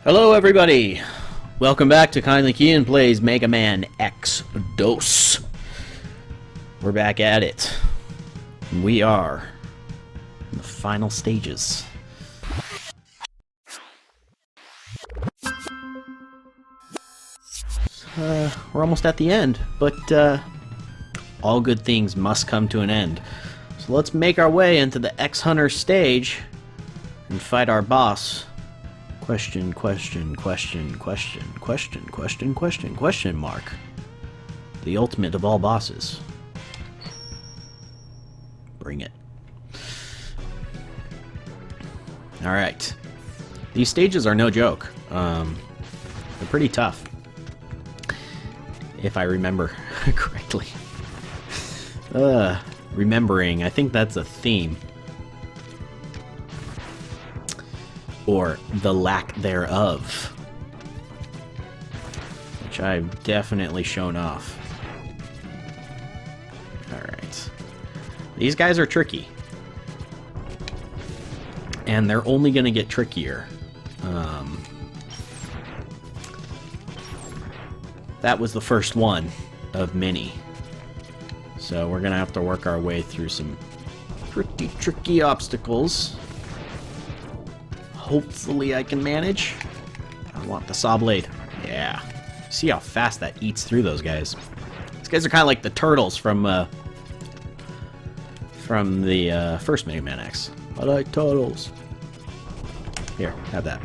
Hello everybody! Welcome back to Kindly Keyin Plays Mega Man X2. We're back at it. We are in the final stages. We're almost at the end, but all good things must come to an end. So let's make our way into the X-Hunter stage and fight our boss. Question mark. The ultimate of all bosses. Bring it. Alright. These stages are no joke. They're pretty tough. If I remember correctly. Remembering, I think that's a theme. Or the lack thereof. Which I've definitely shown off. Alright. These guys are tricky. And they're only going to get trickier. That was the first one of many. So we're going to have to work our way through some pretty tricky obstacles. Hopefully I can manage. I want the saw blade. Yeah. See how fast that eats through those guys. These guys are kind of like the turtles from the first Mega Man X. I like turtles. Here, have that.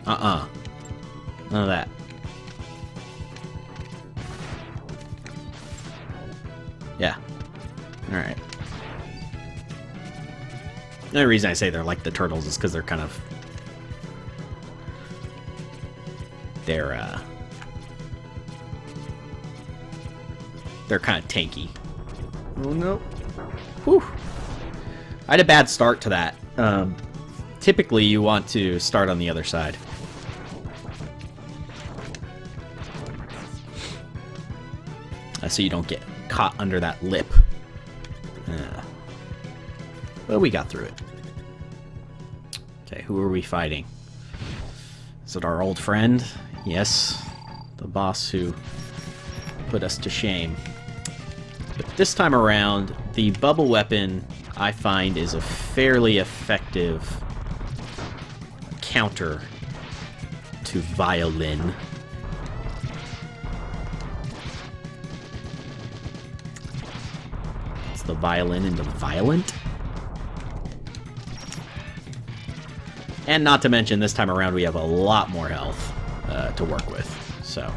None of that. Yeah. Alright. The only reason I say they're like the turtles is because they're kind of... They're kind of tanky. Oh no. Whew. I had a bad start to that. Typically you want to start on the other side. So you don't get caught under that lip. But we got through it. Okay, who are we fighting? Is it our old friend? Yes. The boss who put us to shame. But this time around, the bubble weapon, I find, is a fairly effective counter to violin. It's the violin into violent. And not to mention, this time around we have a lot more health to work with. So,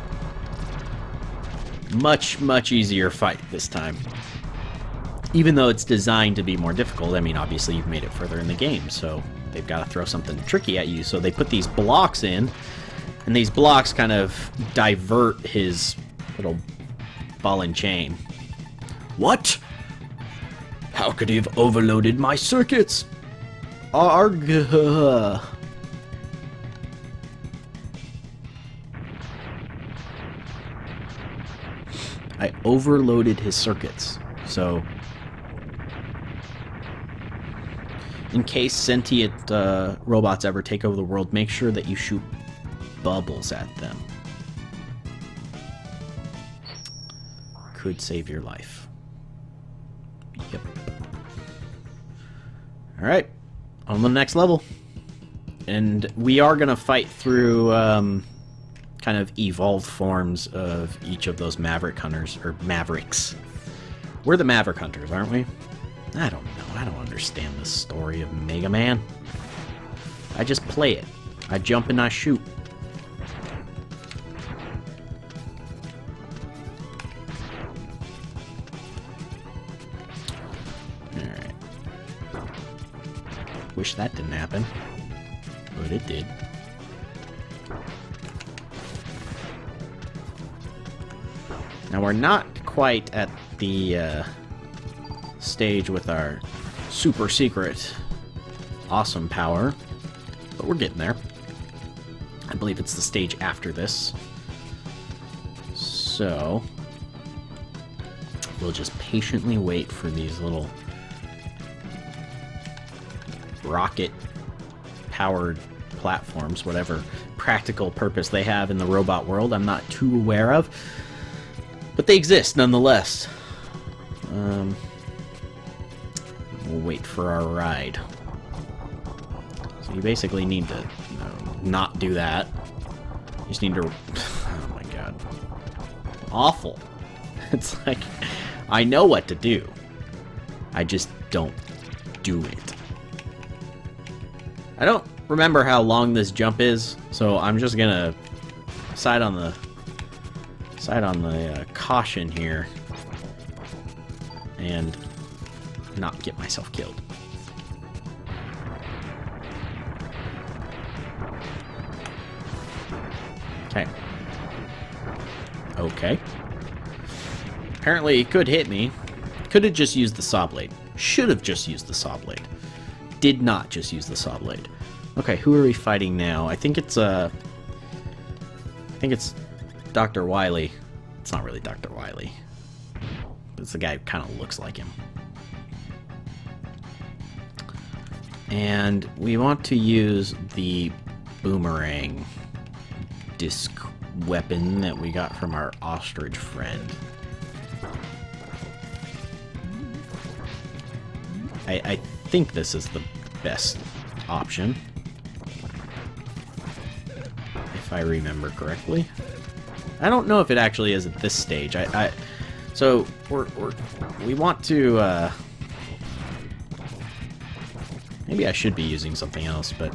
much easier fight this time. Even though it's designed to be more difficult, I mean, obviously you've made it further in the game, so they've got to throw something tricky at you. So they put these blocks in, and these blocks kind of divert his little ball and chain. What? How could he have overloaded my circuits? Arg. I overloaded his circuits. So, in case sentient robots ever take over the world, make sure that you shoot bubbles at them. Could save your life. Yep. Alright. On the next level. And we are going to fight through kind of evolved forms of each of those Maverick Hunters, or Mavericks. We're the Maverick Hunters, aren't we? I don't know. I don't understand the story of Mega Man. I just play it. I jump and I shoot. Wish that didn't happen, but it did. Now we're not quite at the stage with our super secret awesome power, but we're getting there. I believe it's the stage after this. So we'll just patiently wait for these little rocket powered platforms, whatever practical purpose they have in the robot world, I'm not too aware of. But they exist nonetheless. We'll wait for our ride. So you basically need to not do that. You just need to... Oh my god. Awful. It's like, I know what to do. I just don't do it. I don't remember how long this jump is, so I'm just gonna side on the caution here and not get myself killed. Okay. Okay. Apparently it could hit me. Could have just used the saw blade. Should have just used the saw blade. Did not just use the saw blade. Okay, who are we fighting now? I think it's Dr. Wily. It's not really Dr. Wily. It's the guy who kind of looks like him. And we want to use the boomerang disc weapon that we got from our ostrich friend. I think this is the best option, if I remember correctly. I don't know if it actually is at this stage. So we want to. Maybe I should be using something else, but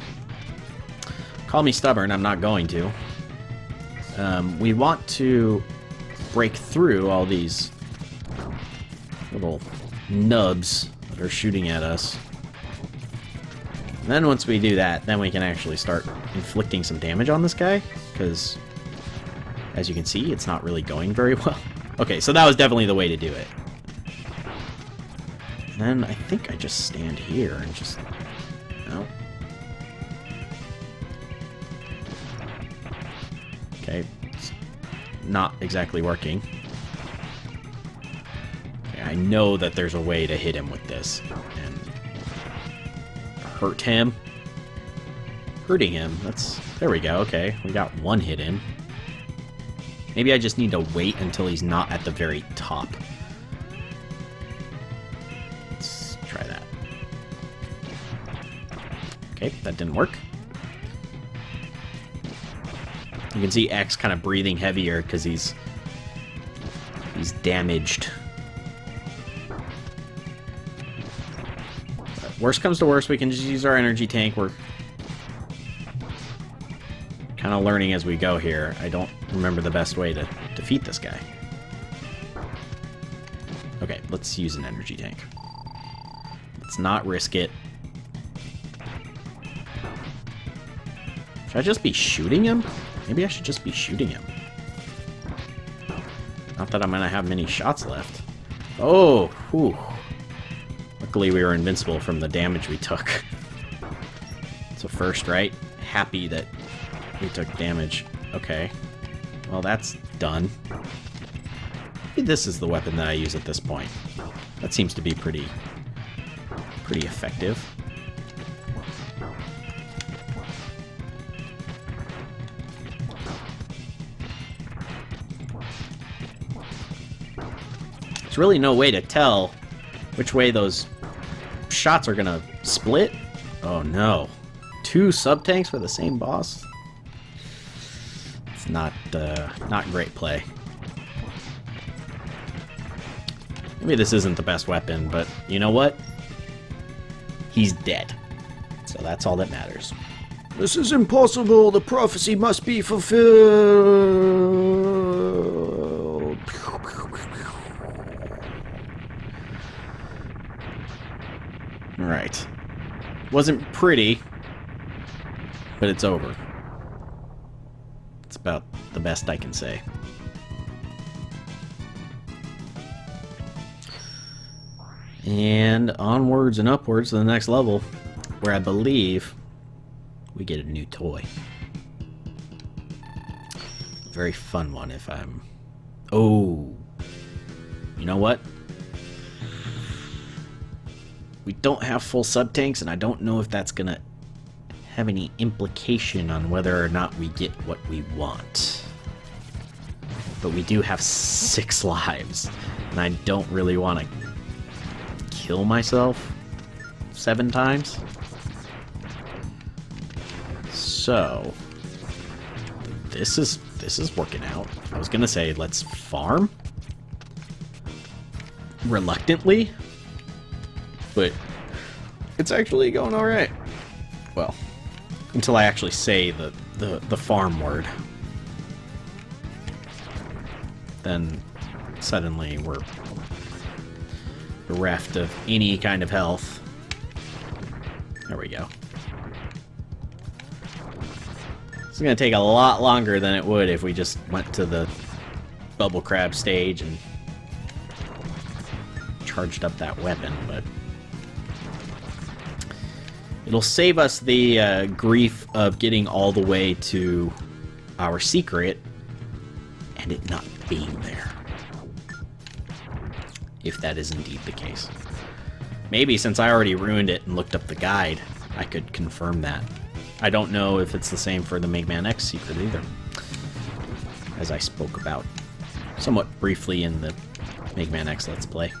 call me stubborn. I'm not going to. We want to break through all these little nubs that are shooting at us. And then once we do that, then we can actually start inflicting some damage on this guy, because as you can see, it's not really going very well. Okay, so that was definitely the way to do it. And then I think I just stand here and just... No. Okay, it's not exactly working. Okay, I know that there's a way to hit him with this and hurt him. Hurting him, that's... There we go, okay. We got one hit in. Maybe I just need to wait until he's not at the very top. Let's try that. Okay, that didn't work. You can see X kind of breathing heavier because he's damaged. But worst comes to worst, we can just use our energy tank. We're kind of learning as we go here. I don't remember the best way to defeat this guy. Okay, let's use an energy tank. Let's not risk it. Should I just be shooting him? Maybe I should just be shooting him. Not that I'm gonna have many shots left. Oh, whew. Luckily we were invincible from the damage we took. It's a first, right? Happy that we took damage. Okay. Well, that's done. Maybe this is the weapon that I use at this point. That seems to be pretty effective. There's really no way to tell which way those shots are gonna split. Oh no. 2 sub-tanks for the same boss? It's not great play. Maybe this isn't the best weapon, but you know what? He's dead. So that's all that matters. This is impossible. The prophecy must be fulfilled. Alright. Wasn't pretty, but it's over. It's about the best I can say. And onwards and upwards to the next level, where I believe we get a new toy. A very fun one if I'm... Oh! You know what? We don't have full sub-tanks, and I don't know if that's gonna have any implication on whether or not we get what we want. But we do have 6 lives, and I don't really want to kill myself 7 times. So this is working out. I was gonna say let's farm reluctantly, but it's actually going all right. Well, until I actually say the farm word, then suddenly we're bereft of any kind of health. There we go. It's gonna take a lot longer than it would if we just went to the bubble crab stage and charged up that weapon, but it'll save us the grief of getting all the way to our secret and it not being there. If that is indeed the case. Maybe since I already ruined it and looked up the guide, I could confirm that. I don't know if it's the same for the Mega Man X secret either, as I spoke about somewhat briefly in the Mega Man X Let's Play.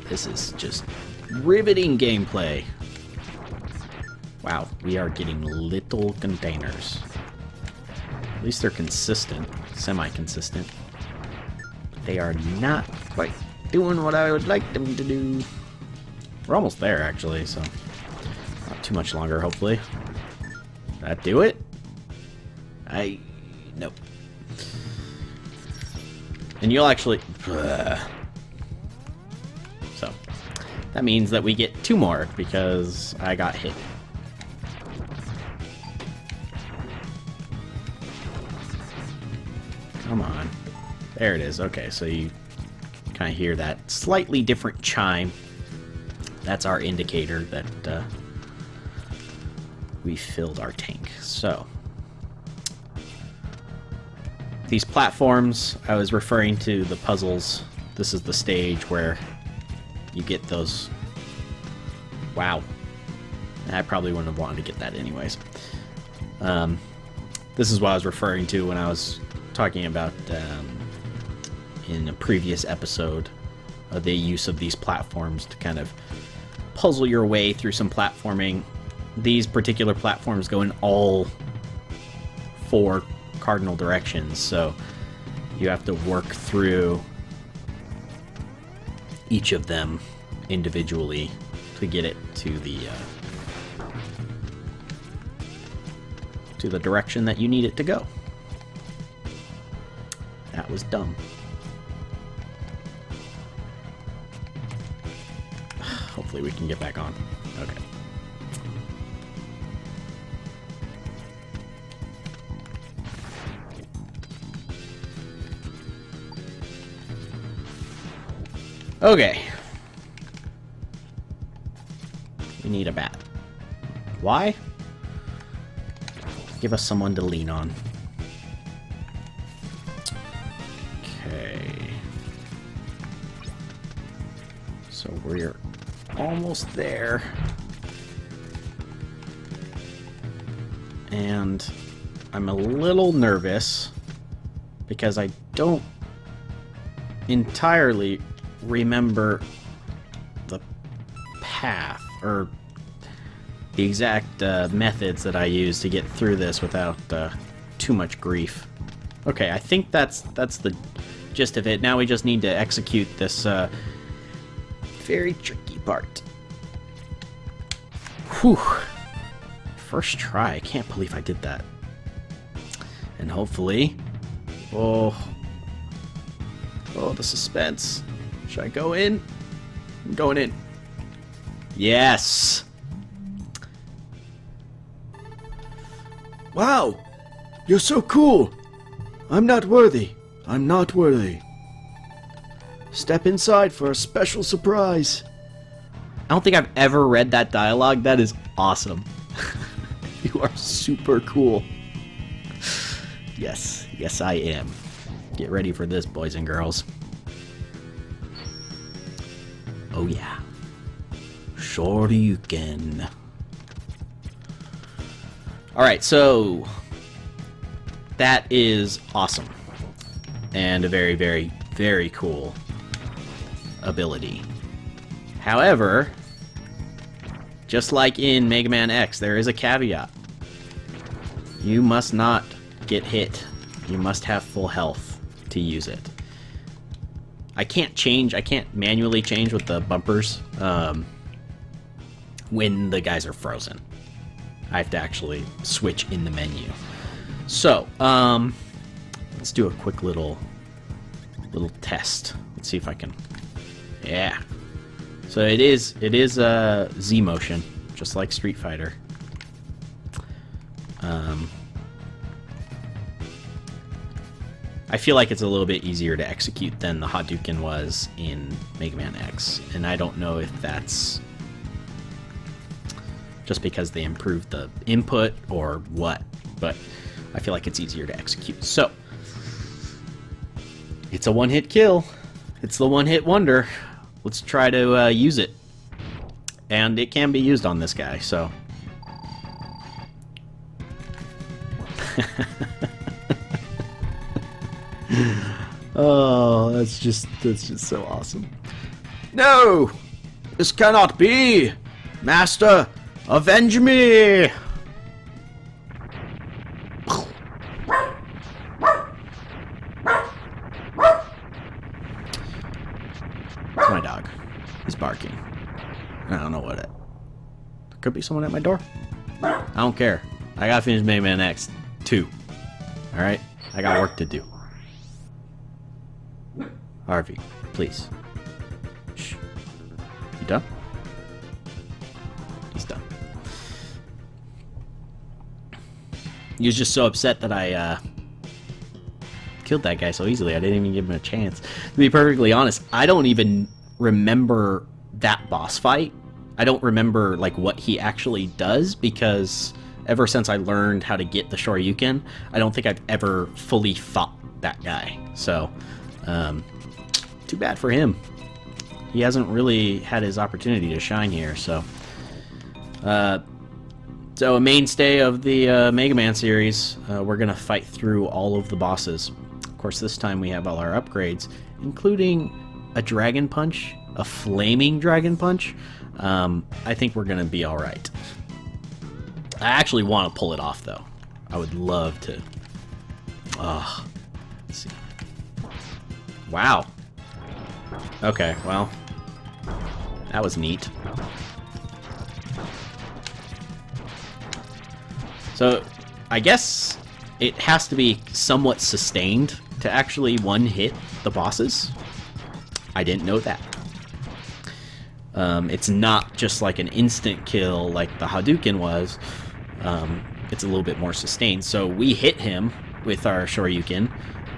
This is just riveting gameplay. Wow, we are getting little containers. At least they're consistent, semi-consistent. But they are not quite doing what I would like them to do. We're almost there, actually, so not too much longer, hopefully. Did that do it? Nope. And you'll actually... So, that means that we get 2 more, because I got hit. Come on. There it is. Okay, so you kind of hear that slightly different chime. That's our indicator that we filled our tank. So, these platforms, I was referring to the puzzles. This is the stage where you get those... Wow. I probably wouldn't have wanted to get that anyways. This is what I was referring to when I was talking about in a previous episode the use of these platforms to kind of puzzle your way through some platforming. These particular platforms go in all 4 cardinal directions, so you have to work through each of them individually to get it to the direction that you need it to go. That was dumb. Hopefully we can get back on. Okay. Okay. We need a bat. Why? Give us someone to lean on. Okay. So we're almost there. And I'm a little nervous because I don't entirely remember the path or the exact methods that I use to get through this without too much grief. Okay, I think that's the gist of it. Now we just need to execute this very tricky part. Whew. First try. I can't believe I did that. And hopefully... Oh, the suspense. Should I go in? I'm going in. Yes! Wow! You're so cool! I'm not worthy. I'm not worthy. Step inside for a special surprise. I don't think I've ever read that dialogue. That is awesome. You are super cool. Yes. Yes, I am. Get ready for this, boys and girls. Oh, yeah. Shoryuken. Alright, so that is awesome. And a very, very, very cool ability. However, just like in Mega Man X, there is a caveat. You must not get hit. You must have full health to use it. I can't manually change with the bumpers when the guys are frozen. I have to actually switch in the menu. So, let's do a quick little test. Let's see if I can. Yeah. So it is Z motion, just like Street Fighter. I feel like it's a little bit easier to execute than the Hadouken was in Mega Man X, and I don't know if that's just because they improved the input or what, but I feel like it's easier to execute. So, it's a one-hit kill. It's the one-hit wonder. Let's try to use it. And it can be used on this guy, so... Oh, that's just so awesome. No! This cannot be! Master, avenge me! It's my dog. He's barking. I don't know what it... There could be someone at my door. I don't care. I gotta finish Mega Man X2. Alright? I got work to do. Harvey, please. Shh. You done? He's done. He was just so upset that I killed that guy so easily. I didn't even give him a chance. To be perfectly honest, I don't even remember that boss fight. I don't remember like what he actually does, because ever since I learned how to get the Shoryuken, I don't think I've ever fully fought that guy. So, too bad for him. He hasn't really had his opportunity to shine here, so... So a mainstay of the Mega Man series, we're going to fight through all of the bosses. Of course, this time we have all our upgrades, including a Dragon Punch, a Flaming Dragon Punch. I think we're going to be alright. I actually want to pull it off, though. I would love to. Let's see. Wow. Okay, well, that was neat. So, I guess it has to be somewhat sustained to actually one-hit the bosses. I didn't know that. It's not just like an instant kill like the Hadouken was. It's a little bit more sustained. So we hit him with our Shoryuken,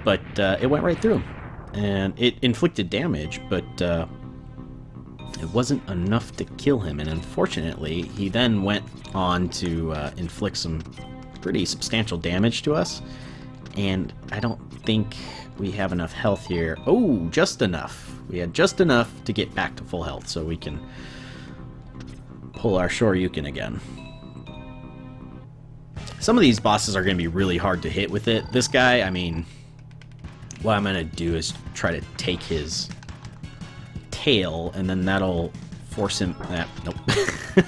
but it went right through him. And it inflicted damage, but it wasn't enough to kill him. And unfortunately, he then went on to inflict some pretty substantial damage to us. And I don't think we have enough health here. Oh, just enough. We had just enough to get back to full health, so we can pull our Shoryuken again. Some of these bosses are going to be really hard to hit with it. This guy, I mean... What I'm going to do is try to take his tail, and then that'll force him... Nope. I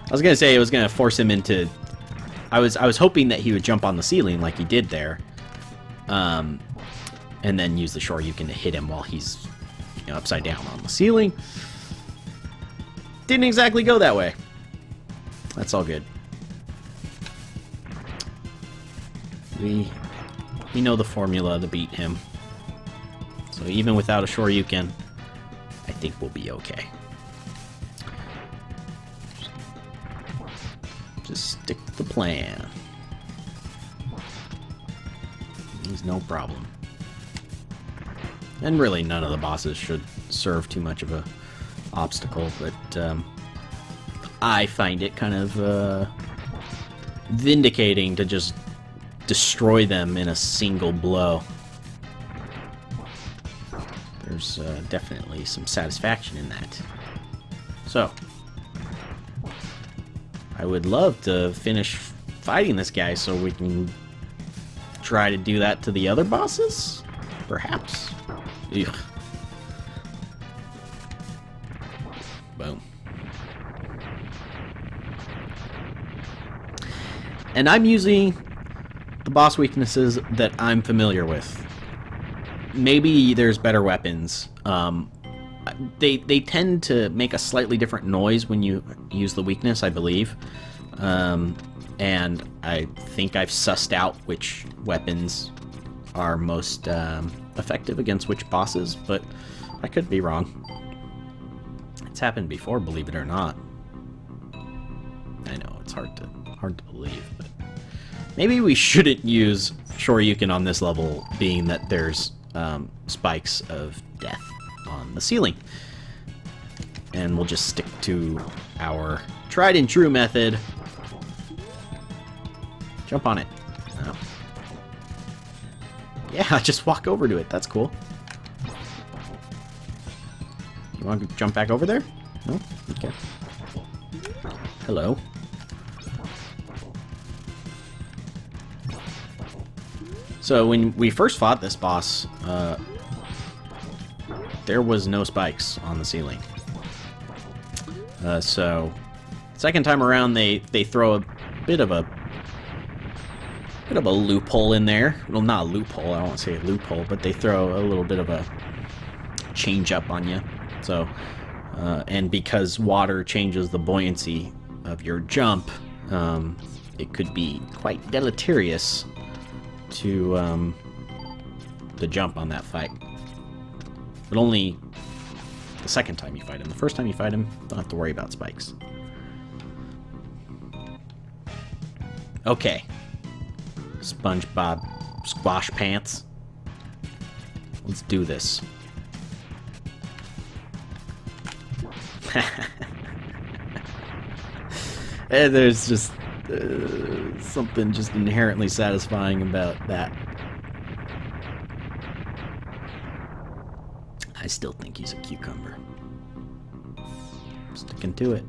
was going to say it was going to force him into... I was hoping that he would jump on the ceiling like he did there, and then use the Shoryuken to hit him while he's upside down on the ceiling. Didn't exactly go that way. That's all good. We know the formula to beat him. So even without a Shoryuken, I think we'll be okay. Just stick to the plan. He's no problem. And really none of the bosses should serve too much of a obstacle, but I find it kind of vindicating to just destroy them in a single blow. There's definitely some satisfaction in that. So, I would love to finish fighting this guy so we can try to do that to the other bosses? Perhaps. Ugh. Boom. And I'm using the boss weaknesses that I'm familiar with. Maybe there's better weapons. They tend to make a slightly different noise when you use the weakness, I believe. And I think I've sussed out which weapons are most effective against which bosses, but I could be wrong. It's happened before, believe it or not. I know, it's hard to believe, but maybe we shouldn't use Shoryuken on this level, being that there's spikes of death on the ceiling. And we'll just stick to our tried and true method. Jump on it. Oh. Yeah, just walk over to it. That's cool. You want to jump back over there? No? Okay. Hello. So when we first fought this boss, there was no spikes on the ceiling. So second time around, they throw a bit of a loophole in there. Well, not a loophole. I don't want to say a loophole, but they throw a little bit of a change up on you. So, and because water changes the buoyancy of your jump, it could be quite deleterious to the jump on that fight. But only the second time you fight him. The first time you fight him, don't have to worry about spikes. Okay. SpongeBob Squash Pants. Let's do this. And there's just something just inherently satisfying about that. I still think he's a cucumber. Sticking to it.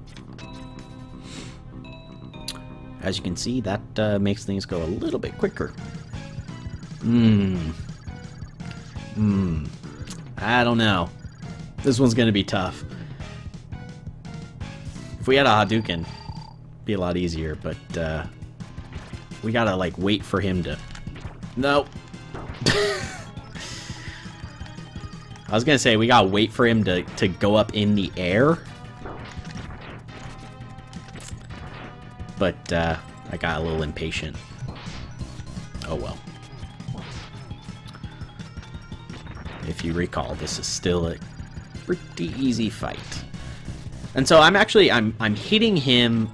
As you can see, that makes things go a little bit quicker. I don't know. This one's gonna be tough. If we had a Hadouken, it'd be a lot easier, but we gotta like wait for him to... Nope. I was gonna say we gotta wait for him to go up in the air. But I got a little impatient. Oh well. If you recall, this is still a pretty easy fight. And so I'm hitting him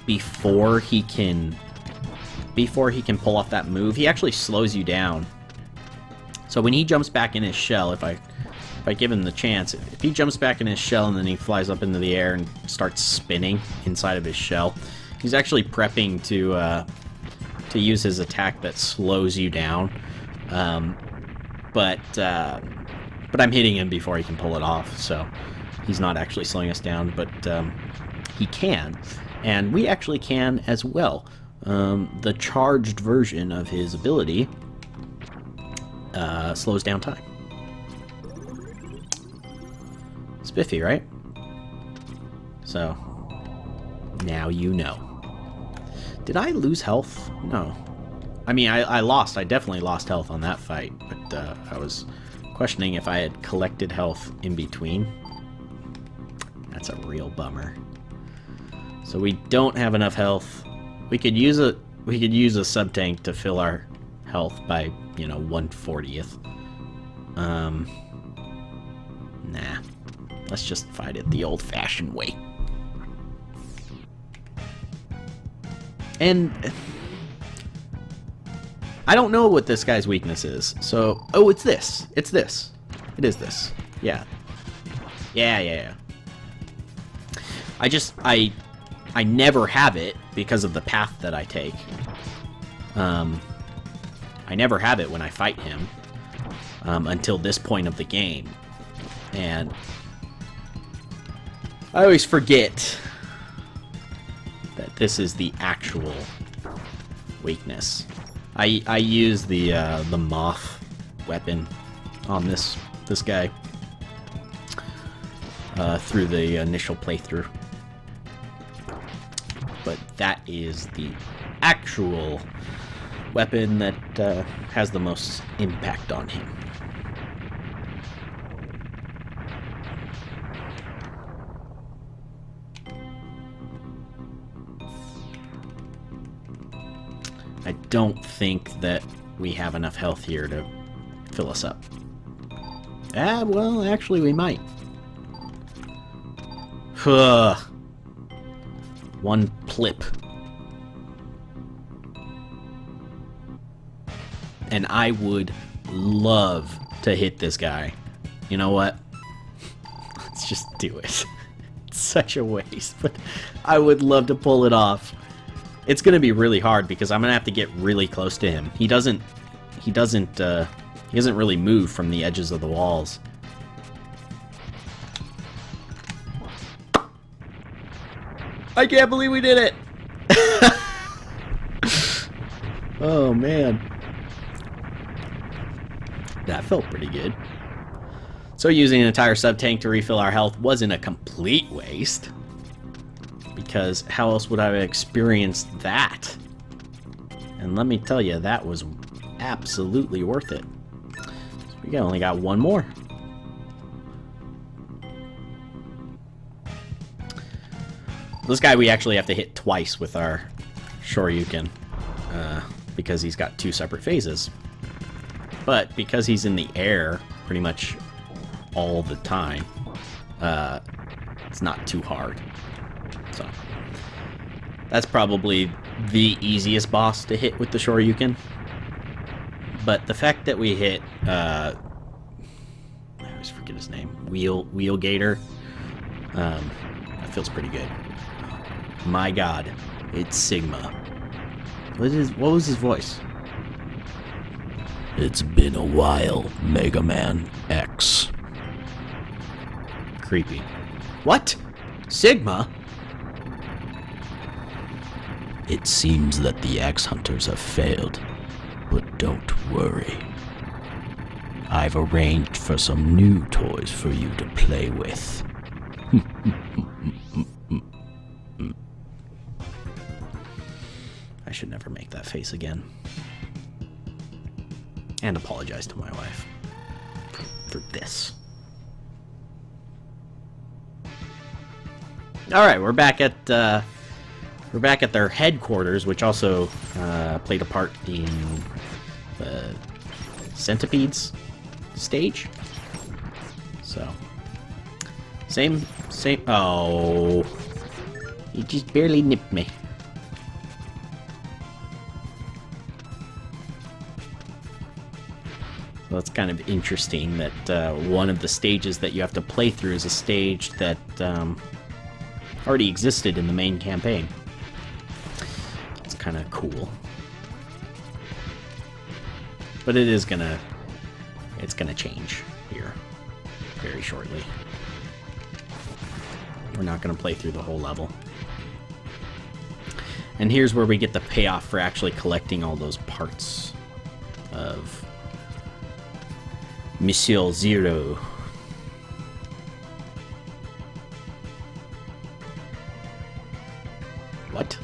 before he can pull off that move. He actually slows you down. So when he jumps back in his shell, if I give him the chance, if he jumps back in his shell and then he flies up into the air and starts spinning inside of his shell, he's actually prepping to use his attack that slows you down. But I'm hitting him before he can pull it off, so he's not actually slowing us down, but he can. And we actually can as well. The charged version of his ability slows down time. Spiffy, right? So, now you know. Did I lose health? No. I mean, I lost. I definitely lost health on that fight, but I was questioning if I had collected health in between. That's a real bummer. So we don't have enough health. We could use a sub-tank to fill our health by, 1/40th. Nah. Let's just fight it the old-fashioned way. And I don't know what this guy's weakness is. So, oh, it's this. It's this. It is this. Yeah. Yeah. I never have it because of the path that I take. I never have it when I fight him until this point of the game. And I always forget that this is the actual weakness. I use the moth weapon on this guy through the initial playthrough, but that is the actual weapon that has the most impact on him. I don't think that we have enough health here to fill us up. Well, actually we might. One plip. And I would love to hit this guy. You know what? Let's just do it. It's such a waste, but I would love to pull it off. It's going to be really hard because I'm going to have to get really close to him. He doesn't really move from the edges of the walls. I can't believe we did it! Oh, man. That felt pretty good. So using an entire sub-tank to refill our health wasn't a complete waste. Because how else would I have experienced that? And let me tell you, that was absolutely worth it. So we only got one more. This guy we actually have to hit twice with our Shoryuken, because he's got two separate phases. But because he's in the air pretty much all the time, it's not too hard. So that's probably the easiest boss to hit with the Shoryuken. But the fact that we hit, I always forget his name, Wheelgator, that feels pretty good. My God, it's Sigma. What was his voice? It's been a while, Mega Man X. Creepy. What? Sigma? It seems that the X Hunters have failed, but don't worry. I've arranged for some new toys for you to play with. I should never make that face again. And apologize to my wife for this. All right, we're back at their headquarters, which also played a part in the Centipedes stage. So same. Oh, he just barely nipped me. So it's kind of interesting that one of the stages that you have to play through is a stage that already existed in the main campaign. It's kind of cool. But it's gonna change here very shortly. We're not gonna play through the whole level. And here's where we get the payoff for actually collecting all those parts of Monsieur Zero. What?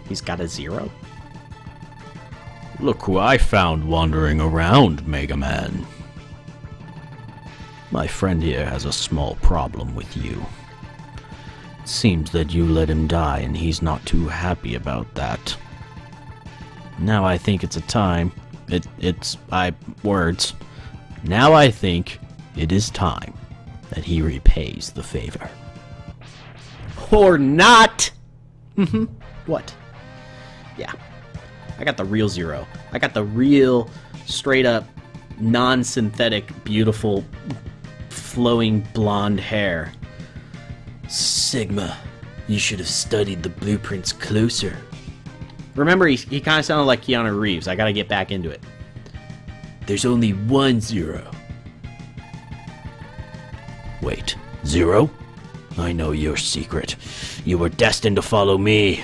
He's got a 0? Look who I found wandering around, Mega Man. My friend here has a small problem with you. It seems that you let him die and he's not too happy about that. Now I think it's a time. Now I think it is time that he repays the favor. Or not! What? Yeah. I got the real 0. I got the real, straight up, non-synthetic, beautiful, flowing blonde hair. Sigma, you should have studied the blueprints closer. Remember, he kind of sounded like Keanu Reeves. I gotta get back into it. There's only one 0. Wait, 0? I know your secret. You were destined to follow me.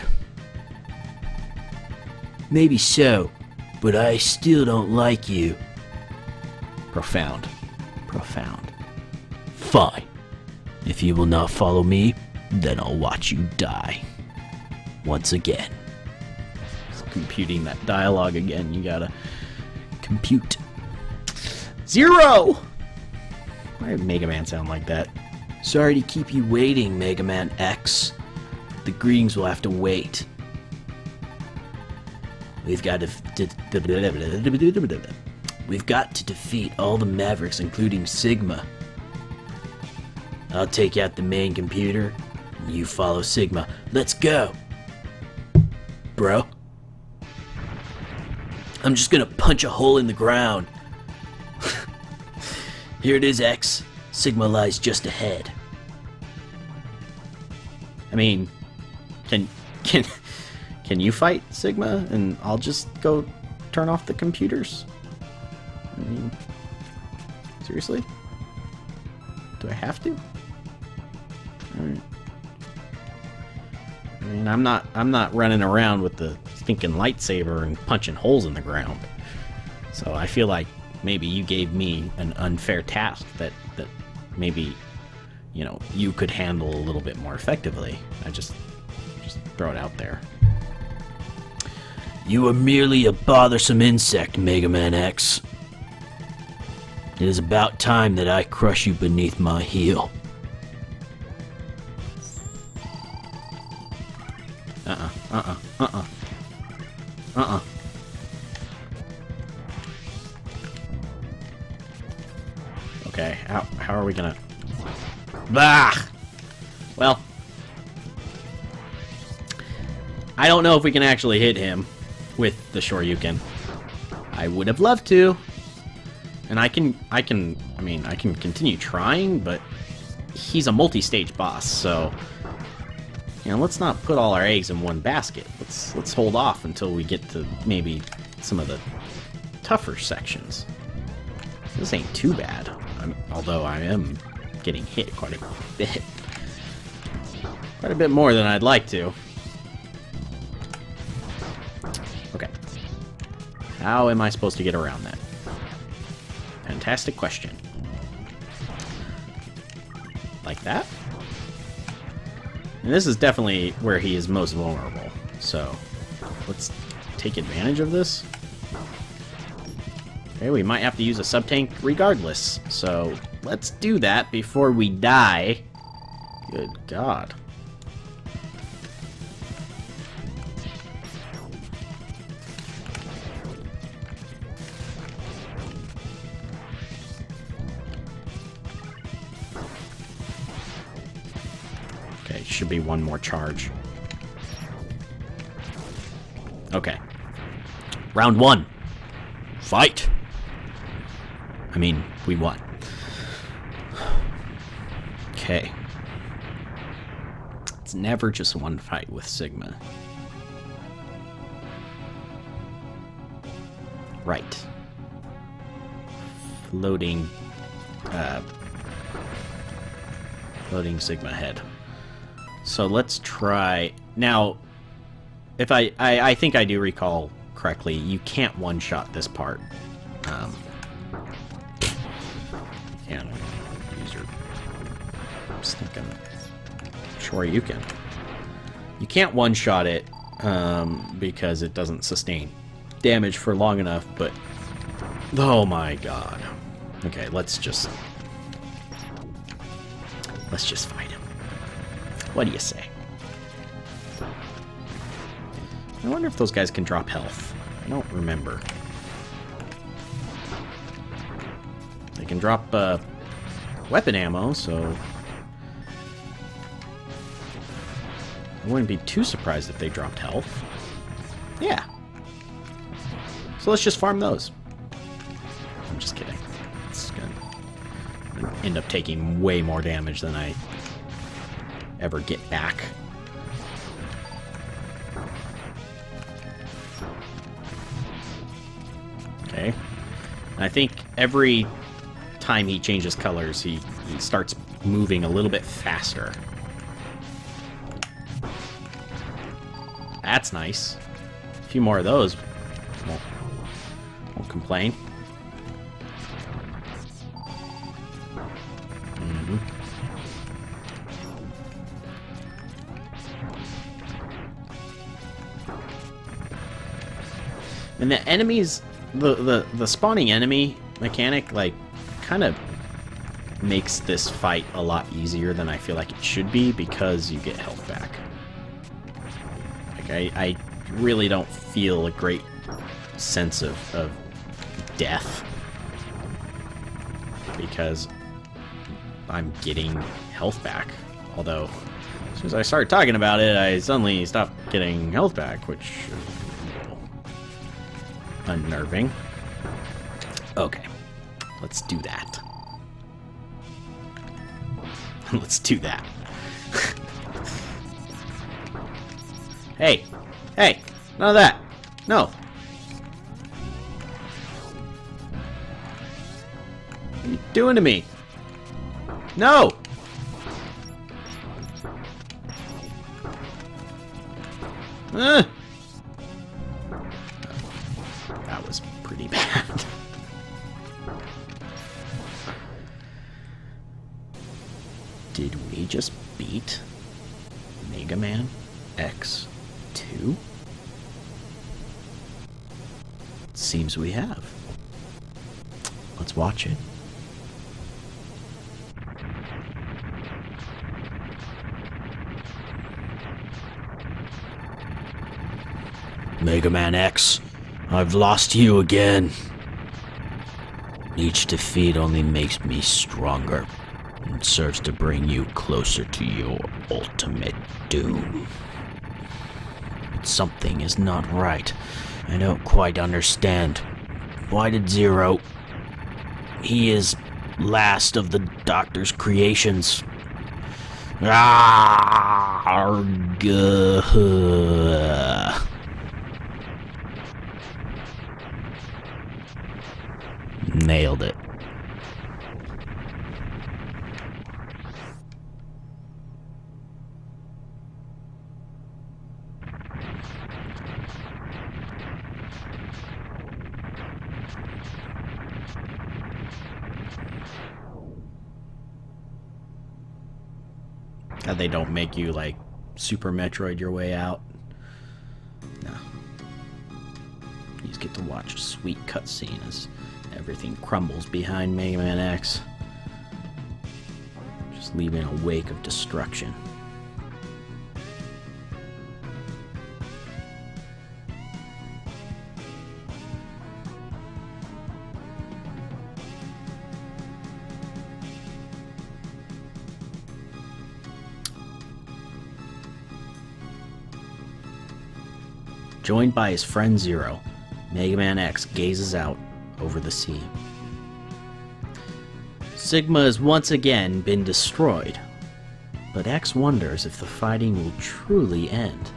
Maybe so, but I still don't like you. Profound. Profound. Fine. If you will not follow me, then I'll watch you die. Once again. Computing that dialogue again, you gotta compute. 0! Why did Mega Man sound like that? Sorry to keep you waiting, Mega Man X. The greetings will have to wait. We've got to defeat all the Mavericks, including Sigma. I'll take out the main computer, and you follow Sigma. Let's go! Bro. I'm just gonna punch a hole in the ground. Here it is, X. Sigma lies just ahead. I mean, can you fight Sigma and I'll just go turn off the computers? I mean, seriously? Do I have to? Alright. I mean, I'm not running around with the stinking lightsaber and punching holes in the ground. So I feel like maybe you gave me an unfair task that maybe, you know, you could handle a little bit more effectively. I just throw it out there. You are merely a bothersome insect, Mega Man X. It is about time that I crush you beneath my heel. Okay, how are we gonna... Bah! Well, I don't know if we can actually hit him with the Shoryuken. I would have loved to. And I can continue trying, but he's a multi-stage boss, so you know, let's not put all our eggs in one basket. Let's hold off until we get to maybe some of the tougher sections. This ain't too bad, although I am getting hit quite a bit. Quite a bit more than I'd like to. Okay. How am I supposed to get around that? Fantastic question. Like that? And this is definitely where he is most vulnerable. So, let's take advantage of this. Okay, we might have to use a sub-tank regardless. So, let's do that before we die. Good God. Okay, should be one more charge. Okay. Round 1. Fight! I mean, we won. Okay. It's never just one fight with Sigma. Right. Floating Sigma head. So let's try... Now, if I think I do recall correctly, you can't one-shot this part. You can't use your stinking Shoryuken. You can't one-shot it because it doesn't sustain damage for long enough, but... Oh my god. Okay, let's just fight him. What do you say? I wonder if those guys can drop health. I don't remember. They can drop weapon ammo, so I wouldn't be too surprised if they dropped health. Yeah. So let's just farm those. I'm just kidding. It's gonna end up taking way more damage than I ever get back. Okay. And I think every time he changes colors, he starts moving a little bit faster. That's nice. A few more of those. Won't complain. And the enemies, the spawning enemy mechanic, like, kind of makes this fight a lot easier than I feel like it should be, because you get health back. Like, I really don't feel a great sense of death, because I'm getting health back. Although, as soon as I started talking about it, I suddenly stopped getting health back, which is a little unnerving. Okay, let's do that. Let's do that. Hey! Hey! None of that! No! What are you doing to me? No! That was pretty bad. Did we just beat Mega Man X2? Seems we have. Let's watch it. Mega Man X, I've lost you again. Each defeat only makes me stronger and serves to bring you closer to your ultimate doom. But something is not right. I don't quite understand. Why did Zero... He is last of the Doctor's creations. Nailed it. They don't make you, like, Super Metroid your way out. No. You just get to watch a sweet cutscene as everything crumbles behind Mega Man X. Just leaving a wake of destruction. Joined by his friend Zero, Mega Man X gazes out over the sea. Sigma has once again been destroyed, but X wonders if the fighting will truly end.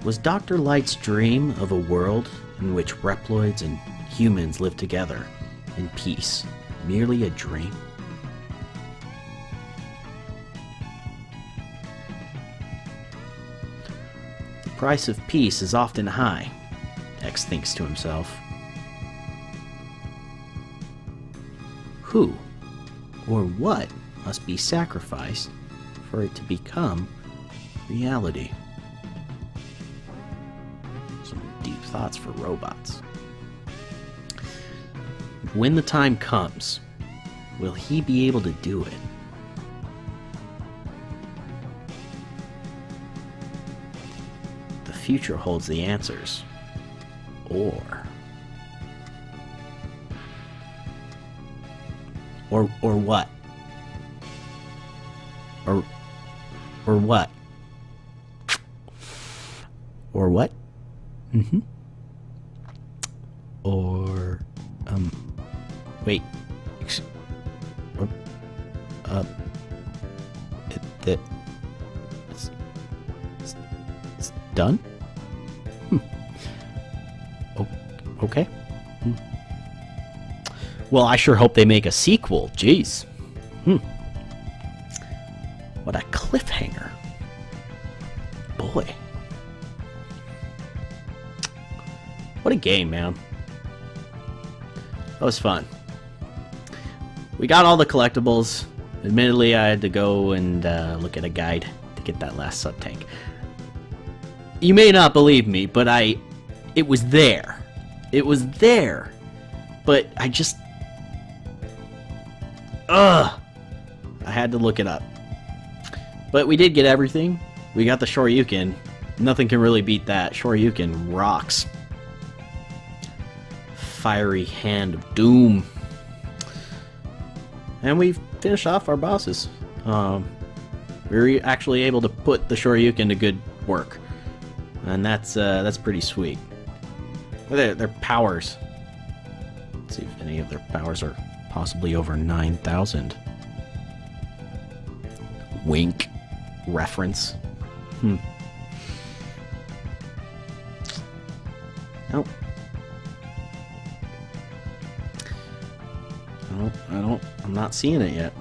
Was Dr. Light's dream of a world in which Reploids and humans live together in peace merely a dream? The price of peace is often high, X thinks to himself. Who or what must be sacrificed for it to become reality? Some deep thoughts for robots. When the time comes, will he be able to do it? The future holds the answers. Or what? Or what? Or what? Mm-hmm. Or, wait. It's done? Okay. Well, I sure hope they make a sequel. Jeez. What a cliffhanger. Boy. What a game, man. That was fun. We got all the collectibles. Admittedly, I had to go and look at a guide to get that last sub-tank. You may not believe me, but it was there. It was there. But I just... I had to look it up. But we did get everything. We got the Shoryuken. Nothing can really beat that. Shoryuken rocks. Fiery Hand of Doom. And we finished off our bosses. We were actually able to put the Shoryuken to good work. And that's pretty sweet. Their powers. Let's see if any of their powers are possibly over 9,000. Wink. Reference. Nope. I'm not seeing it yet.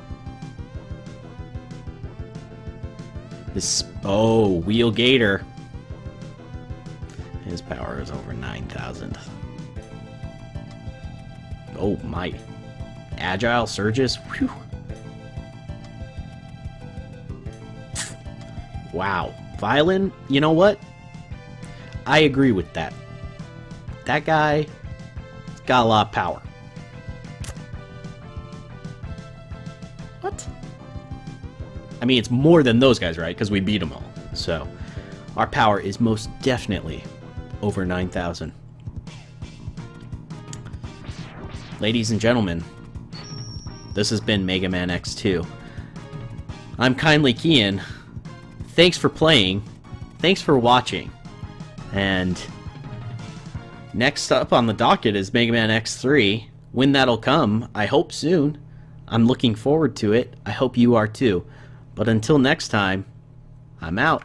Wheel Gator. His power is over 9,000. Oh my. Agile Surges. Whew. Wow. Violin, you know what? I agree with that. That guy's got a lot of power. What? I mean, it's more than those guys, right? Because we beat them all. So, our power is most definitely over 9,000. Ladies and gentlemen, this has been Mega Man X2. I'm Kindly Keyin. Thanks for playing. Thanks for watching. And next up on the docket is Mega Man X3. When that'll come, I hope soon. I'm looking forward to it. I hope you are too. But until next time, I'm out.